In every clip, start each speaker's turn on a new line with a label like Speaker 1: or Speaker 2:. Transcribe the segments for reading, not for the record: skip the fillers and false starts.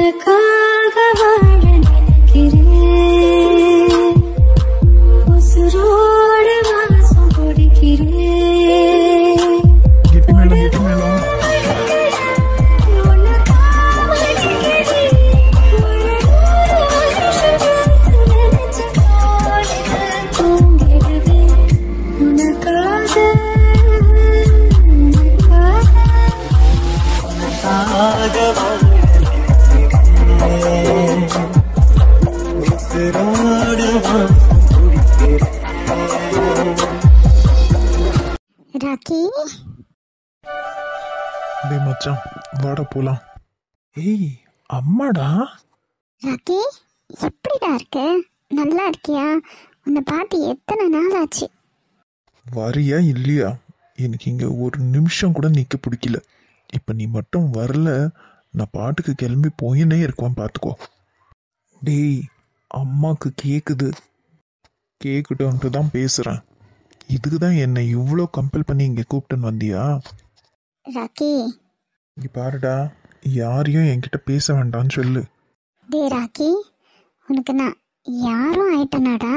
Speaker 1: உனக்காக வாழ நினைக்கிறேன், உசுரோடு வாசம் கொடுக்கிறேன்.
Speaker 2: ராக்கி,
Speaker 3: டேய் மச்சான், வாடா போலாம். ஏய் அம்மாடா.
Speaker 2: ராக்கி எப்படிடா இருக்க? நல்லா இருக்கியா? உன்னை பார்த்து எத்தனை நாள் ஆச்சு?
Speaker 3: வரியா இல்லையா? எனக்கு இங்கே ஒரு நிமிஷம் கூட நிற்க பிடிக்கல. இப்போ நீ மட்டும் வரல, நான் பாட்டுக்கு கிளம்பி போயினே இருக்குவேன், பார்த்துக்கோ. டேய் அம்மாவுக்கு கேட்குது, கேட்கட்டும்ன்ட்டு தான் பேசுகிறேன். இதுக்கு தான் என்னை இவ்வளோ கம்பல் பண்ணி இங்கே கூப்பிட்டுன்னு வந்தியா?
Speaker 2: ராக்கி,
Speaker 3: இங்கே பாருடா, யாரையும் என்கிட்ட பேச வேண்டாம்னு சொல்லு.
Speaker 2: டே ராக்கி, உனக்கு நான் யாரும் ஆயிட்டனாடா?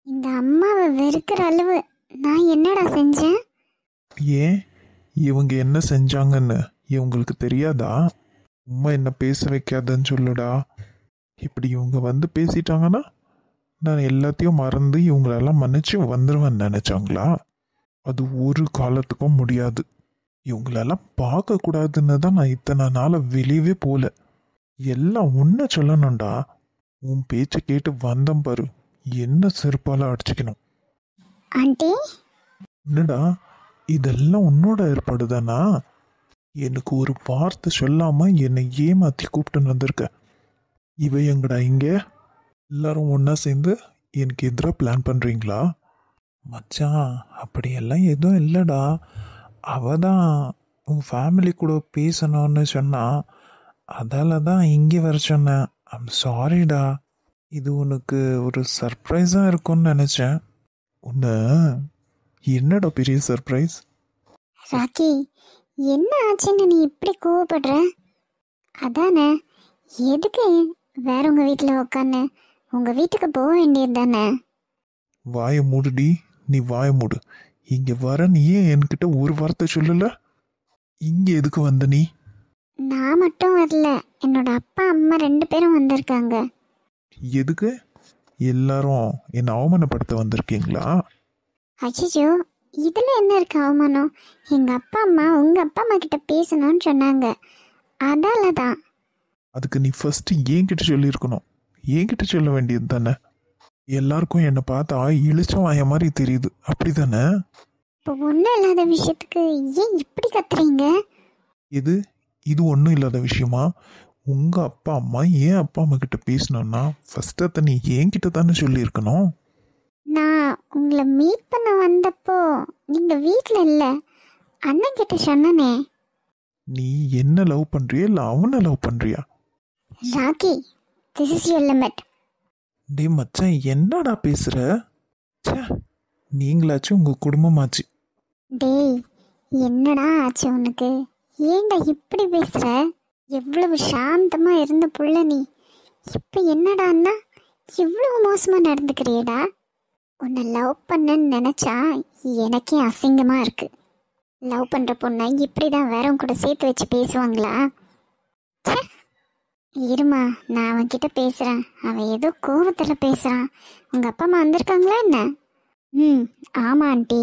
Speaker 2: இந்த அம்மாவை வெறுக்கிற அளவு நான் என்னடா செஞ்சேன்?
Speaker 3: ஏன் இவங்க என்ன செஞ்சாங்கன்னு இவங்களுக்கு தெரியாதா? அம்மா என்ன பேச வைக்காதன்னு சொல்லுடா. இப்படி இவங்க வந்து பேசிட்டாங்கன்னா நான் எல்லாத்தையும் மறந்து இவங்களெல்லாம் மன்னிச்சு வந்துடுவேன்னு நினச்சாங்களா? அது ஒரு காலத்துக்கும் முடியாது. இவங்களெல்லாம் பார்க்கக்கூடாதுன்னு தான் நான் இத்தனை நாளை வெளியவே போகல. எல்லாம் உன்னை சொல்லணும்டா. உன் பேச்சை கேட்டு வந்தம் பாரு, என்ன செருப்பால் அடிச்சுக்கணும்.
Speaker 2: ஆண்டி,
Speaker 3: என்னடா இதெல்லாம் உன்னோட ஏற்பாடுதானா? எனக்கு ஒரு வார்த்தை சொல்லாமல் என்னை ஏமாற்றி கூப்பிட்டுன்னு வந்திருக்க. இவ எங்கடா இங்கே? எல்லாரும் ஒன்றா சேர்ந்து எனக்கு எதிராக பிளான் பண்ணுறீங்களா? மச்சான் அப்படியெல்லாம் எதுவும் இல்லைடா. அவ தான் உன் ஃபேமிலி கூட பேசணும்னு சொன்னா, அதால தான் இங்கே வர சொன்னேன். ஐம் சாரிடா. இது உனக்கு ஒரு சர்ப்ரைஸாக இருக்கும்னு நினச்சேன். உன்னை என்னடா பெரிய சர்ப்ரைஸ்?
Speaker 2: ராக்கி, என்ன ஆச்சுன்னு நீ இப்படி கோவப்படுற? அதானே, எதுக்கு வேற உங்க வீட்டில் உட்காந்து உங்க வீட்டுக்கு போக வேண்டியது தானே?
Speaker 3: வாயை மூடுடி, நீ வாயை மூடு. இங்கே வர நீ ஏன் என்கிட்ட ஒரு வார்த்தை சொல்லல? இங்கே எதுக்கு வந்த நீ?
Speaker 2: நான் மட்டும் வரல, என்னோட அப்பா அம்மா 2 பேரும் வந்திருக்காங்க.
Speaker 3: எதுக்கு? எல்லாரும் என்னை அவமானப்படுத்த வந்திருக்கீங்களா?
Speaker 2: அச்சிச்சோ, இதுல என்ன இருக்கு அவமானம்? எங்க அப்பா அம்மா உங்க அப்பா அம்மா கிட்ட பேசணும்னு சொன்னாங்க, அதால தான்.
Speaker 3: அதுக்கு நீ ஃபர்ஸ்ட் என்கிட்ட சொல்லியிருக்கணும். என்கிட்ட சொல்ல வேண்டியது தானே? எல்லாருக்கும் என்னை பார்த்தா இழிச்சம் வாய மாதிரி தெரியுது, அப்படி தானே?
Speaker 2: இப்போ ஒன்றும் இல்லாத விஷயத்துக்கு ஏன் இப்படி கத்துறீங்க?
Speaker 3: இது ஒன்றும் இல்லாத விஷயமா? உங்கள் அப்பா அம்மா ஏன் அப்பா அம்மா கிட்ட பேசணும்னா ஃபர்ஸ்ட் அதை நீ என்கிட்ட தானே சொல்லியிருக்கணும்.
Speaker 2: நான் உங்களை மீட் பண்ண வந்தப்போ நீங்க வீட்டில் இல்லை, அண்ணன் கிட்ட சொன்னனே.
Speaker 3: நீ என்ன லவ் பண்ணுறியா இல்லை அவனை லவ் பண்ணுறியா?
Speaker 2: Rocky, this is your limit.
Speaker 3: டே மச்சான், என்னடா பேசுகிற? ச்சே, நீங்களாச்சும் உங்கள் குடும்பமாச்சு.
Speaker 2: டேய், என்னடா ஆச்சு உனக்கு? ஏன்டா இப்படி பேசுற? எவ்வளவு சாந்தமா இருந்த புள்ள நீ, இப்ப என்னடான்னா இவ்வளவு மோசமா நடந்துக்கிறியடா? உன்னை லவ் பண்ணன்னு நினைச்சா எனக்கே அசிங்கமா இருக்கு. லவ் பண்ற பொண்ணை இப்படிதான் வேற கூட சேர்த்து வச்சு பேசுவாங்களா? இருமா, நான் அவன்கிட்ட பேசுறேன். அவன் ஏதோ கோவத்துல பேசுறான். உங்க அப்பா அம்மா வந்திருக்காங்களா என்ன? ஆமா ஆண்டி,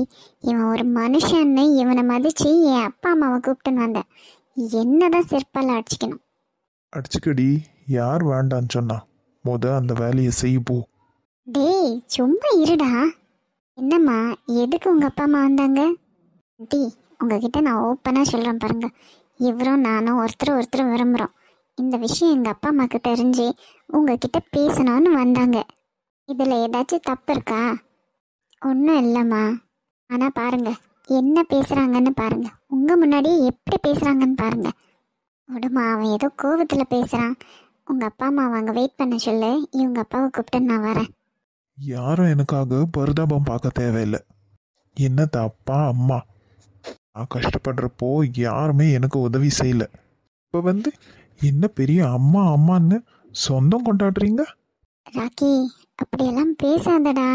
Speaker 2: இவன் ஒரு மனுஷன்னு இவனை மதிச்சு என் அப்பா அம்மாவை கூப்பிட்டுன்னு வந்தேன். என்னதான் செருப்பால் அடிச்சுக்கணும்.
Speaker 3: அடிச்சுக்கடி, யார் வேண்டான்னு சொன்னா? அந்த வேலையை செய்ய போ.
Speaker 2: டேய் சும்மா இருடா. என்னம்மா, எதுக்கு உங்க அப்பா அம்மா வந்தாங்க? ஆண்டி, உங்ககிட்ட நான் ஓப்பனாக சொல்கிறேன் பாருங்க, இவரும் நானும் ஒருத்தர் விரும்புகிறோம். இந்த விஷயம் எங்கள் அப்பா அம்மாவுக்கு தெரிஞ்சு உங்ககிட்ட பேசணும்னு வந்தாங்க. இதில் ஏதாச்சும் தப்பு இருக்கா? ஒன்றும் இல்லைம்மா. ஆனால் பாருங்க என்ன பேசுகிறாங்கன்னு பாருங்க, உங்கள் முன்னாடியே எப்படி பேசுகிறாங்கன்னு பாருங்க. விடுமா, அவன் ஏதோ கோபத்தில் பேசுகிறான். உங்கள் அப்பா அம்மா அங்கே வெயிட் பண்ண சொல்லு, இவங்க அப்பாவை கூப்பிட்டு நான் வரேன்.
Speaker 3: யாரும் எனக்காக பரிதாபம் பார்க்க தேவையில்லை. என்னத்த அப்பா அம்மா, நான் கஷ்டப்படுறப்போ யாருமே எனக்கு உதவி செய்யலை. இப்போ என்ன பெரிய அம்மா அம்மான்னு சொந்தம் கொண்டாடுறீங்க?
Speaker 2: ராக்கி அப்படியெல்லாம் பேசாதடா.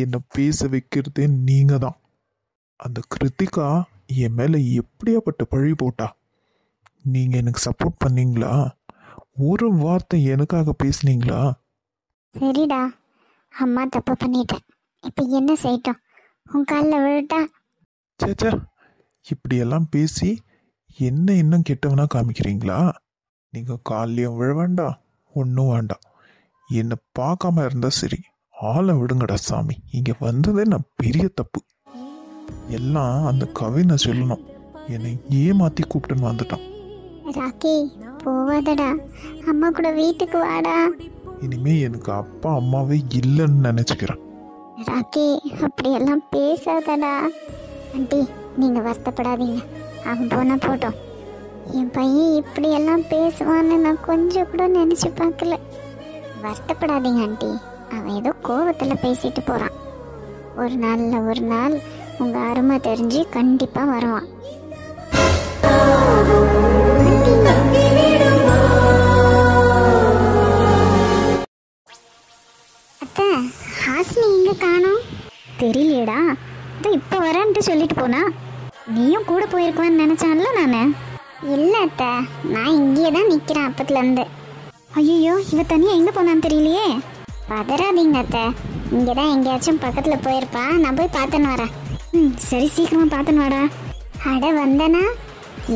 Speaker 3: என்னை பேச வைக்கிறதே நீங்க தான். அந்த கிருத்திகா என் மேலே எப்படியாப்பட்ட பழி போட்டா? நீங்க எனக்கு சப்போர்ட் பண்ணீங்களா? ஒரு வார்த்தை எனக்காக பேசுனீங்களா?
Speaker 2: சரிடா, அம்மா தப்பு பண்ணிட்டேன். இப்போ என்ன செய்யட்டும்? உன் காலில் விழுட்டா?
Speaker 3: சேச்சா, இப்படியெல்லாம் பேசி என்ன இன்னும் கெட்டவனா காமிக்கிறீங்களா? நீங்கள் காலையும் விழ வேண்டாம், ஒன்றும் வேண்டாம். என்னை பார்க்காம இருந்தா சரி. ஆளை விடுங்கடா சாமி. இங்கே வந்ததே நான் பெரிய தப்பு. எல்லாம் அந்த கவினை சொல்லணும். என்னை ஏமாற்றி கூப்பிட்டுன்னு வந்துட்டான்.
Speaker 2: ராக்கி போவாதடா, அம்மா கூட வீட்டுக்கு வாடா.
Speaker 3: இனிமே எனக்கு அப்பா அம்மாவே இல்லைன்னு நினச்சிக்கிறேன்.
Speaker 2: ராக்கி அப்படியெல்லாம் பேசாதடா. ஆண்டி நீங்கள் வருத்தப்படாதீங்க, அவன் போனால் போட்டோம். என் பையன் இப்படியெல்லாம் பேசுவான்னு நான் கொஞ்சம் கூட நினச்சி பார்க்கல. வருத்தப்படாதீங்க ஆண்டி, அவன் ஏதோ கோவத்தில் பேசிட்டு போகிறான். ஒரு நாளில் ஒரு நாள் உங்கள் அருமை தெரிஞ்சு கண்டிப்பாக வருவான். அத்தை, ஹாசினி எங்கே காணோம்? தெரியலையடா, அதான் இப்போ வரேன்ட்டு சொல்லிட்டு போனா. நீயும் கூட போயிருக்குவேன்னு நினச்சான்ல நான். இல்லை அத்தை, நான் இங்கேயே தான் நிற்கிறேன் அப்பத்துலேருந்து. ஐயோ, இவ தனியாக எங்கே போனான்னு தெரியலையே. பதறாதீங்க அத்தை, இங்கே தான் எங்கேயாச்சும் பக்கத்தில் போயிருப்பா. நான் போய் பார்த்துன்னு வரேன். சரி, சீக்கிரமாக பார்த்துன்னு வாடா. அட வந்தனா,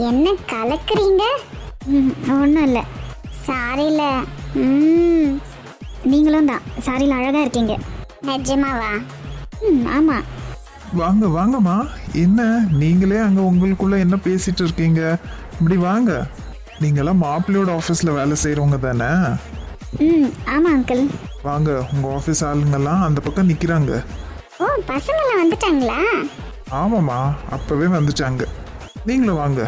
Speaker 2: என்ன கலக்குறீங்க? ஒன்றும் இல்லை, சாரியில். நீங்களும் தான் சாரியில் அழகாக இருக்கீங்க. நிஜமாவா? ஆமாம்.
Speaker 3: வாங்க வாங்கம்மா. என்ன நீங்களே அங்கே உங்களுக்குள்ள என்ன பேசிட்டு இருக்கீங்க? இப்படி வாங்க. நீங்களாம் மாப்பிள்ளையோட ஆஃபீஸில் வேலை செய்கிறவங்க தானே?
Speaker 2: ஆமாம் அங்கிள்.
Speaker 3: வாங்க, உங்கள் ஆஃபீஸ் ஆளுங்கெல்லாம் அந்த பக்கம் நிற்கிறாங்க.
Speaker 2: ஓ, பசங்களாம் வந்துட்டாங்களா?
Speaker 3: ஆமாம்மா, அப்போவே வந்துட்டாங்க. நீங்களும் வாங்க.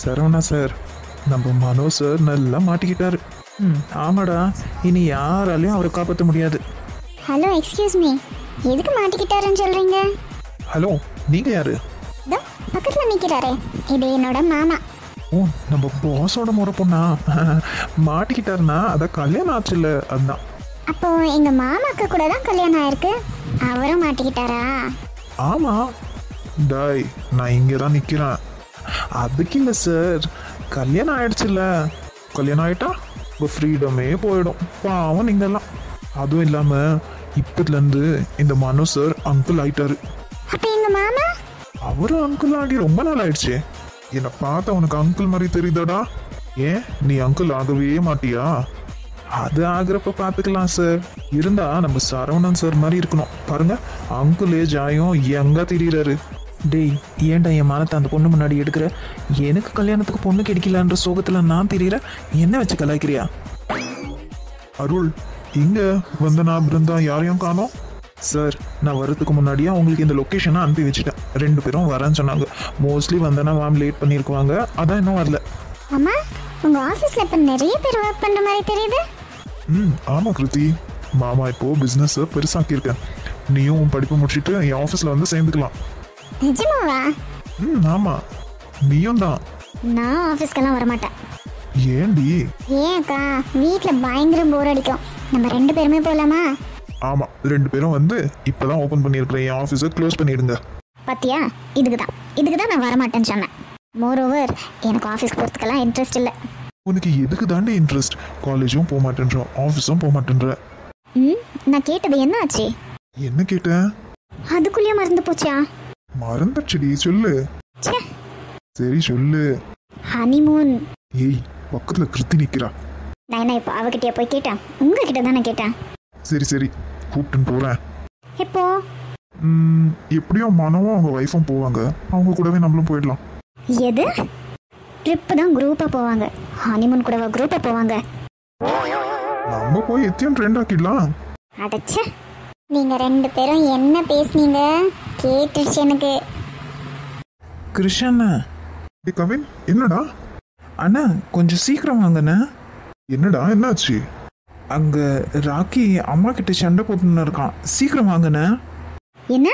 Speaker 3: சரவணா சார், நம்ம மனோ சார் நல்லா மாட்டிக்கிட்டாரு. ஆமாடா, இனி யாராலையும் அவரை காப்பாற்ற முடியாது.
Speaker 2: ஹலோ, எக்ஸ்கியூஸ் மீ, எதுக்கு மாட்டிக்கிட்டாருன்னு சொல்கிறீங்க?
Speaker 3: ஹலோ, நீங்கள் யாரு?
Speaker 2: இதோ பக்கத்தில் நிற்கிறாரே, இது என்னோட மாமா.
Speaker 3: ஓ, நம்ம பாஸோட முறை பொண்ணா? மாட்டிக்கிட்டாருன்னா அதான் கல்யாணம் ஆச்சுல்ல, அதுதான்.
Speaker 2: அப்போ எங்கள் மாமாக்கு கூட தான் கல்யாணம் ஆயிருக்கு, அவரும் மாட்டிக்கிட்டாரா?
Speaker 3: ஆமாம் டாய், நான் இங்கே தான் நிற்கிறேன். அதுக்கு இல்லை சார், கல்யாணம் ஆயிடுச்சுல்ல. கல்யாணம் ஆகிட்டா உங்கள் ஃப்ரீடமே போயிடும். பாவம் நீங்கள்லாம். அதுவும் இல்லாமல் இப்போதுலேருந்து இந்த மனோ சார் அங்கிள் ஆயிட்டாரு.
Speaker 2: அப்போ எங்கள் மாமா?
Speaker 3: அவரும் அங்கிள் ஆகி ரொம்ப நாள் ஆயிடுச்சு. என்னை பார்த்தா உனக்கு அங்கிள் மாதிரி தெரியுதாடா? ஏன் நீ அங்கிள் ஆகவே மாட்டியா? அது ஆகிறப்ப பார்த்துக்கலாம் சார். இருந்தா நம்ம சரவணன் சார் மாதிரி இருக்கணும். பாருங்க, அங்கிள் ஏஜ் ஆயும் எங்க தெரியுறாரு. டேய், ஏன்டா என் மானத்தை அந்த பொண்ணு முன்னாடி எடுக்கிற? எனக்கு கல்யாணத்துக்கு பொண்ணு கிடைக்கலன்ற சோகத்தில் நான் தெரியுறேன், என்ன வச்சு கலாய்க்கிறியா? அருள், இங்க வந்தனா பிருந்தா யாரையும் காணோம் சார். நான் வரதுக்கு முன்னாடியே அவங்களுக்கு இந்த லொக்கேஷனை அனுப்பி வச்சுட்டேன். 2 பேரும் வரேன்னு சொன்னாங்க. மோஸ்ட்லி வந்தனா மேம் லேட் பண்ணியிருக்குவாங்க, அதான் இன்னும் வரல.
Speaker 2: அம்மா, உங்கள் ஆஃபீஸில் இப்போ நிறைய பேர் ஒர்க் பண்ணுற மாதிரி தெரியுது.
Speaker 3: ஆமாம் கிருத்தி, மாமா இப்போ பிஸ்னஸை பெருசாக்கியிருக்கேன். நீயும் உன் படிப்பு முடிச்சுட்டு என் ஆஃபீஸில் வந்து சேர்ந்துக்கலாம்.
Speaker 2: நிஜமாவா?
Speaker 3: ஆமாம், நீயும் தான்.
Speaker 2: நான் ஆஃபீஸ்க்கெல்லாம் வரமாட்டேன்.
Speaker 3: ஏண்டி?
Speaker 2: ஏன்க்கா, வீட்டில் பயங்கர போர் அடிக்கும். நம்ம 2 பேருமே போகலாமா?
Speaker 3: ஆமாம், 2 பேரும் வந்து இப்போ தான் ஓப்பன் பண்ணியிருக்கிறேன் என் ஆஃபீஸை க்ளோஸ் பண்ணிடுங்க.
Speaker 2: பாத்தியா, இதுக்கு தான் நான் வரமாட்டேன்னு சொன்னேன். மோரோவர், எனக்கு ஆஃபீஸ்க்கு போகிறதுக்கெல்லாம் இன்ட்ரெஸ்ட் இல்லை.
Speaker 3: உனக்கு எதுக்கு தாண்டி இன்ட்ரெஸ்ட்? காலேஜும் போக மாட்டேன்ற, ஆஃபீஸும் போக மாட்டேன்ற.
Speaker 2: நான் கேட்டது என்ன ஆச்சு?
Speaker 3: என்ன கேட்டேன்?
Speaker 2: அதுக்குள்ளேயே மறந்து போச்சா?
Speaker 3: மறந்துடுச்சுடி, சொல்லு. சரி சொல்லு.
Speaker 2: ஹனிமூன்.
Speaker 3: ஏய், பக்கத்தில் கிருத்தி நிற்கிறா.
Speaker 2: நான் என்ன இப்போ அவகிட்டே போய் கேட்டேன்? உங்ககிட்ட தானே கேட்டேன்.
Speaker 3: சரி சரி, கூப்பிட்டுன்னு போகிறேன்.
Speaker 2: எப்போ?
Speaker 3: எப்படியும் மனவும் அவங்க ஒய்ஃபும் போவாங்க, அவங்க கூடவே நம்மளும் போயிடலாம்.
Speaker 2: எது? ட்ரிப்பு தான் குரூப்பாக போவாங்க, ஹனிமூன் கூடவா குரூப்பாக போவாங்க?
Speaker 3: நம்ம போய் எத்தையும் ட்ரெண்ட் ஆக்கிடலாம்.
Speaker 2: அடச்சே, நீங்கள் 2 பேரும் என்ன பேசுனீங்க கேட்டுருச்சு எனக்கு.
Speaker 3: கிருஷ்ணா. கவின், என்னடா? அண்ணா கொஞ்சம் சீக்கிரம் வாங்கண்ணா. என்னடா, என்னாச்சு? அங்கே ராக்கி அம்மா கிட்ட சண்டை போட்டுன்னு இருக்கான், சீக்கிரம் வாங்கண்ணா.
Speaker 2: என்ன?